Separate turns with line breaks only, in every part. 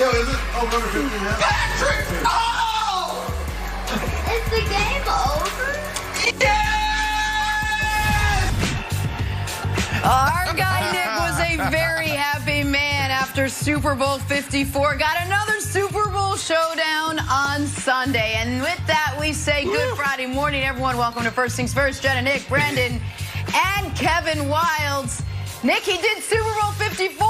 Yo, is it? Oh, number 15 now.
Patrick! Oh!
Is the game over?
Yes!
Our guy Nick was a very happy man after Super Bowl 54. Got another Super Bowl showdown on Sunday. And with that, we say good Friday morning, everyone. Welcome to First Things First. Jenna, Nick, Brandon, and Kevin Wilds. Nick, he did Super Bowl 54.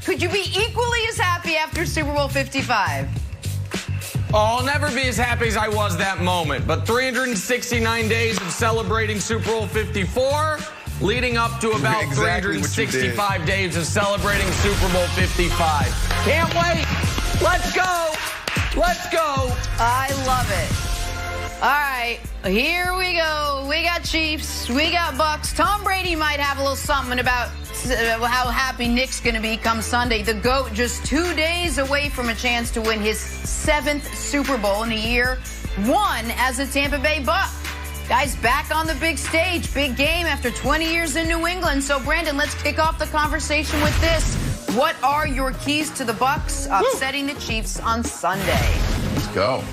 Could you be equally as happy after Super Bowl 55?
Oh, I'll never be as happy as I was that moment. But 369 days of celebrating Super Bowl 54, leading up to about 365 days of celebrating Super Bowl 55. Can't wait. Let's go. Let's go.
I love it. All right, here we go. We got Chiefs. We got Bucs. Tom Brady might have a little something about how happy Nick's going to be come Sunday. The GOAT just 2 days away from a chance to win his 7th Super Bowl in a year, one as a Tampa Bay Buc. Guys, back on the big stage. Big game after 20 years in New England. So, Brandon, let's kick off the conversation with this. What are your keys to the Bucs upsetting the Chiefs on Sunday?
Let's go.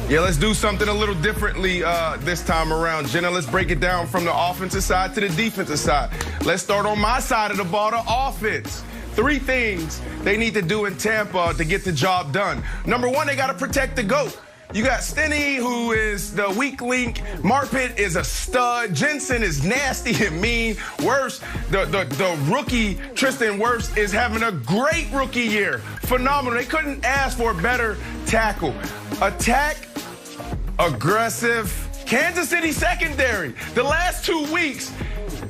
Yeah, let's do something a little differently this time around, Jenna. Let's break it down from the offensive side to the defensive side. Let's start on my side of the ball, the offense. 3 things they need to do in Tampa to get the job done. Number 1, they got to protect the GOAT. You got Stinney, who is the weak link. Marpet is a stud. Jensen is nasty and mean. Wirfs, the rookie Tristan Wirfs is having a great rookie year. Phenomenal. They couldn't ask for a better tackle. Attack, aggressive. Kansas City secondary. The last 2 weeks,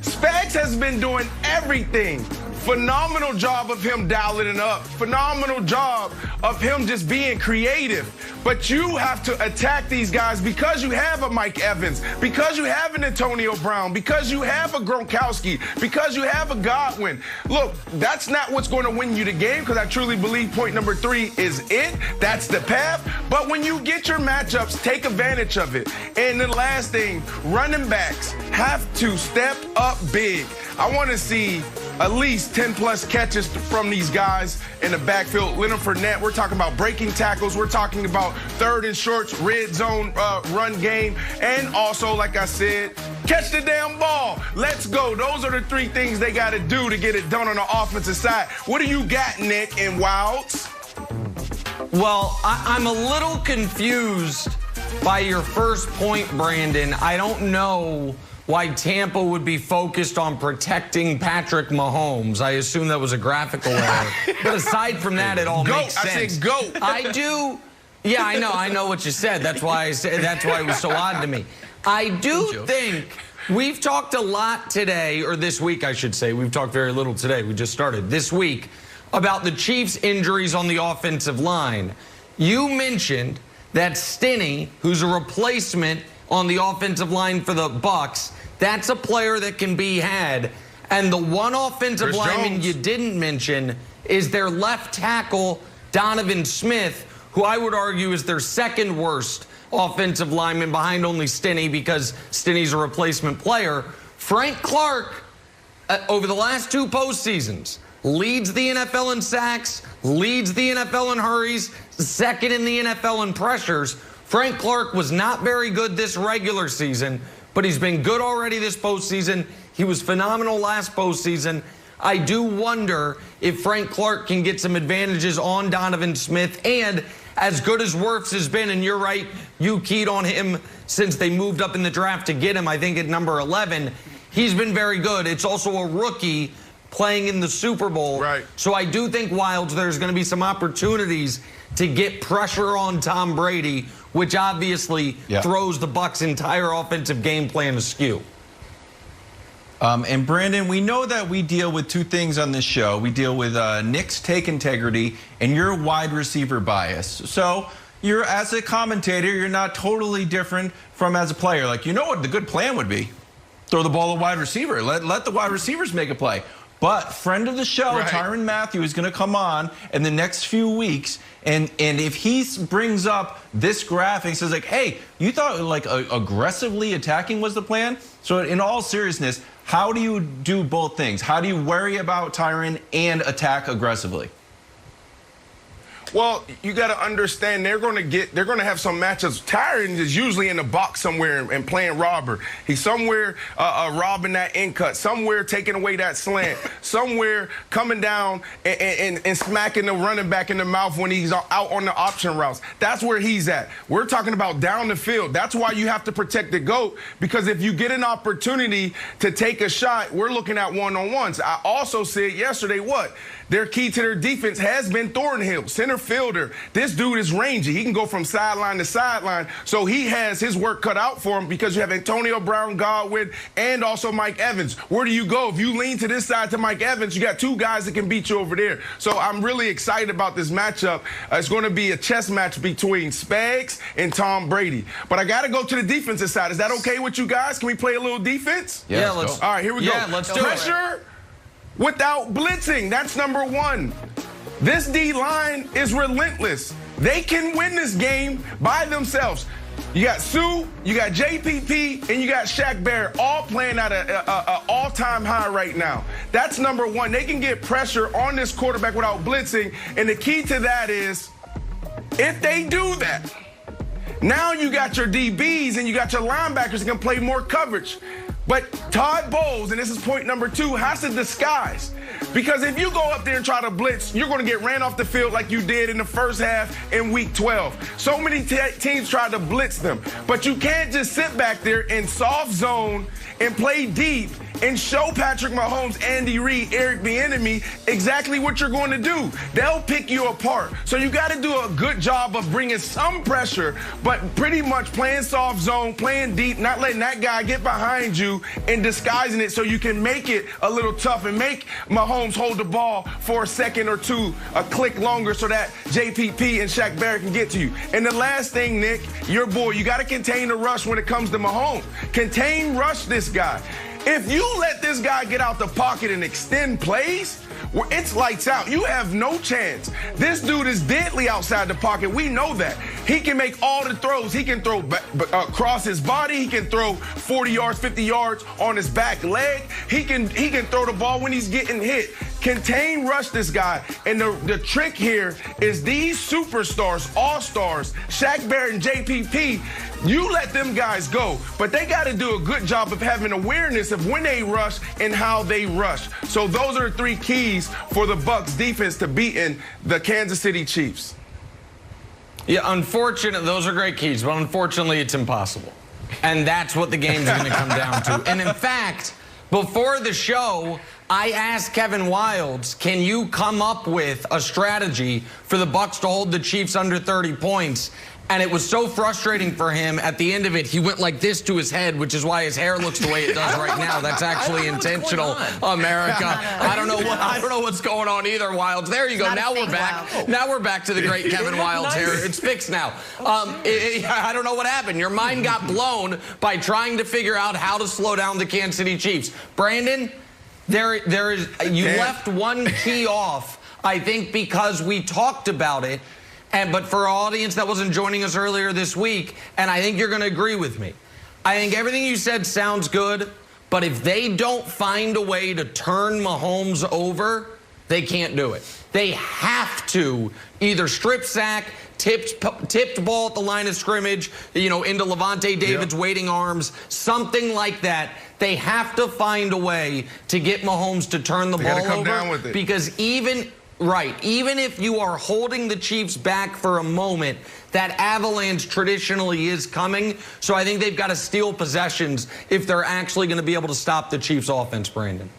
Spags has been doing everything. Phenomenal job of him dialing it up. Phenomenal job of him just being creative. But you have to attack these guys because you have a Mike Evans, because you have an Antonio Brown, because you have a Gronkowski, because you have a Godwin. Look, that's not what's going to win you the game, because I truly believe point number 3 is it. That's the path. But when you get your matchups, take advantage of it. And the last thing, running backs have to step up big. I want to see at least 10-plus catches from these guys in the backfield. Leonard Fournette, we're talking about breaking tackles. We're talking about 3rd and shorts, red zone run game. And also, like I said, catch the damn ball. Let's go. Those are the 3 things they got to do to get it done on the offensive side. What do you got, Nick and Wilds?
Well, I'm a little confused by your first point, Brandon. I don't know why Tampa would be focused on protecting Patrick Mahomes. I assume that was a graphical error. But aside from that, it all makes sense.
I said goat.
I do. Yeah, I know what you said. That's why it was so odd to me. I do think we've talked a lot today, or this week, I should say. We've talked very little today. We just started this week about the Chiefs' injuries on the offensive line. You mentioned that Stinney, who's a replacement on the offensive line for the Bucs, that's a player that can be had. And the one offensive lineman you didn't mention is their left tackle, Donovan Smith, who I would argue is their 2nd worst offensive lineman behind only Stinney, because Stinney's a replacement player. Frank Clark, over the last 2 postseasons, leads the NFL in sacks, leads the NFL in hurries, 2nd in the NFL in pressures. Frank Clark was not very good this regular season, but he's been good already this postseason. He was phenomenal last postseason. I do wonder if Frank Clark can get some advantages on Donovan Smith. And as good as Wirfs has been, and you're right, you keyed on him since they moved up in the draft to get him, I think at number 11. He's been very good. It's also a rookie playing in the Super Bowl.
Right.
So I do think, Wilds, there's going to be some opportunities to get pressure on Tom Brady, which obviously throws the Bucs' entire offensive game plan askew.
And Brandon, we know that we deal with 2 things on this show. We deal with Nick's take integrity and your wide receiver bias. So you're, as a commentator, you're not totally different from as a player. Like, you know what the good plan would be? Throw the ball to wide receiver. Let the wide receivers make a play. But friend of the show, Tyrann Mathieu, is going to come on in the next few weeks. And if he brings up this graphic and says, like, hey, you thought like aggressively attacking was the plan? So in all seriousness, how do you do both things? How do you worry about Tyrann and attack aggressively?
Well, you got to understand they're going to have some matchups. Tyron is usually in the box somewhere and playing robber. He's somewhere robbing that in cut, somewhere taking away that slant, somewhere coming down and smacking the running back in the mouth when he's out on the option routes. That's where he's at. We're talking about down the field. That's why you have to protect the GOAT, because if you get an opportunity to take a shot, we're looking at one-on-ones. I also said yesterday their key to their defense has been Thornhill, center fielder. This dude is rangy. He can go from sideline to sideline. So he has his work cut out for him, because you have Antonio Brown, Godwin, and also Mike Evans. Where do you go? If you lean to this side to Mike Evans, you got two guys that can beat you over there. So I'm really excited about this matchup. It's going to be a chess match between Spags and Tom Brady. But I got to go to the defensive side. Is that okay with you guys? Can we play a little defense?
Yeah, let's go.
All right, here we go.
Yeah, let's do it.
Pressure without blitzing. That's number one. This D-line is relentless. They can win this game by themselves. You got Sue, you got JPP, and you got Shaq Barrett all playing at an all-time high right now. That's number one. They can get pressure on this quarterback without blitzing, and the key to that is if they do that, now you got your DBs and you got your linebackers that can play more coverage. But Todd Bowles, and this is point number two, has to disguise. Because if you go up there and try to blitz, you're going to get ran off the field like you did in the first half in Week 12. So many teams try to blitz them. But you can't just sit back there in soft zone and play deep and show Patrick Mahomes, Andy Reid, Eric Bieniemy exactly what you're going to do. They'll pick you apart. So you got to do a good job of bringing some pressure, but pretty much playing soft zone, playing deep, not letting that guy get behind you and disguising it so you can make it a little tough and make Mahomes hold the ball for a second or two, a click longer, so that JPP and Shaq Barrett can get to you. And the last thing, Nick, your boy, you got to contain the rush when it comes to Mahomes. Contain rush this guy. If you let this guy get out the pocket and extend plays, it's lights out. You have no chance. This dude is deadly outside the pocket. We know that. He can make all the throws. He can throw across his body. He can throw 40 yards, 50 yards on his back leg. He can throw the ball when he's getting hit. Contain rush this guy. And the trick here is these superstars, all-stars, Shaq Barrett and JPP, you let them guys go. But they got to do a good job of having awareness of when they rush and how they rush. So those are the three keys for the Bucs defense to beating the Kansas City Chiefs.
Yeah, unfortunately, those are great keys, but unfortunately it's impossible. And that's what the game's going to come down to. And in fact, before the show, I asked Kevin Wildes, can you come up with a strategy for the Bucs to hold the Chiefs under 30 points? And it was so frustrating for him. At the end of it, he went like this to his head, which is why his hair looks the way it does right now. That's actually intentional, America. I don't know what's going on either, Wildes. There you go. Now we're back. Wow. Now we're back to the great Kevin Wildes hair. It's fixed now. I don't know what happened. Your mind got blown by trying to figure out how to slow down the Kansas City Chiefs. Brandon, you left one key off, I think, because we talked about it. But for our audience that wasn't joining us earlier this week, and I think you're going to agree with me, I think everything you said sounds good, but if they don't find a way to turn Mahomes over, they can't do it. They have to either strip sack, tipped ball at the line of scrimmage, into Levante David's waiting arms, something like that. They have to find a way to get Mahomes to turn the ball over.
Down with it.
Because even if you are holding the Chiefs back for a moment, that avalanche traditionally is coming. So I think they've got to steal possessions if they're actually going to be able to stop the Chiefs' offense, Brandon.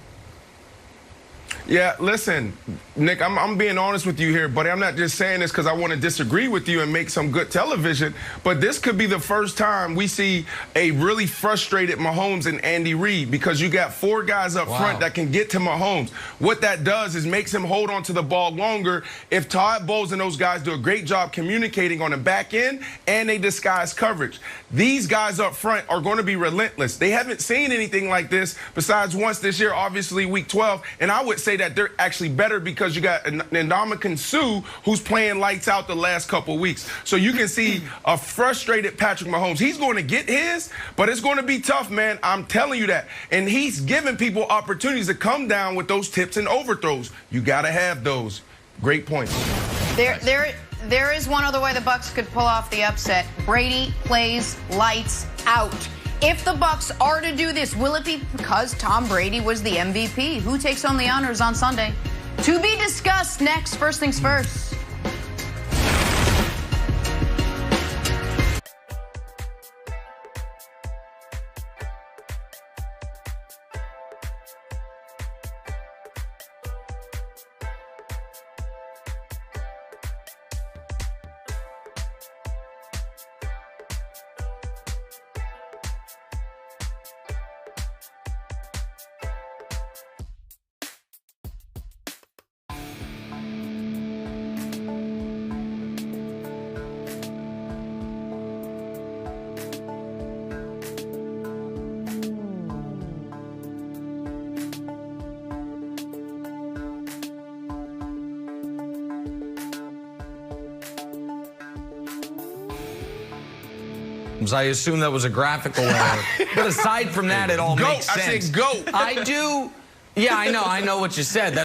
Yeah, listen, Nick, I'm being honest with you here, but I'm not just saying this because I want to disagree with you and make some good television, but this could be the first time we see a really frustrated Mahomes and Andy Reid, because you got four guys up front that can get to Mahomes. What that does is makes him hold on to the ball longer. If Todd Bowles and those guys do a great job communicating on the back end and they disguise coverage, these guys up front are going to be relentless. They haven't seen anything like this besides once this year, obviously Week 12, and I would say that they're actually better because you got Ndamukong Suh, who's playing lights out the last couple of weeks. So you can see a frustrated Patrick Mahomes. He's going to get his, but it's going to be tough, man. I'm telling you that. And he's giving people opportunities to come down with those tips and overthrows. You got to have those. Great points.
there is one other way the Bucs could pull off the upset. Brady plays lights out. If the Bucs are to do this, will it be because Tom Brady was the MVP? Who takes home the honors on Sunday? To be discussed next. First things first.
I assume that was a graphical error. But aside from that, it all makes sense.
I said goat.
I do. Yeah, I know what you said.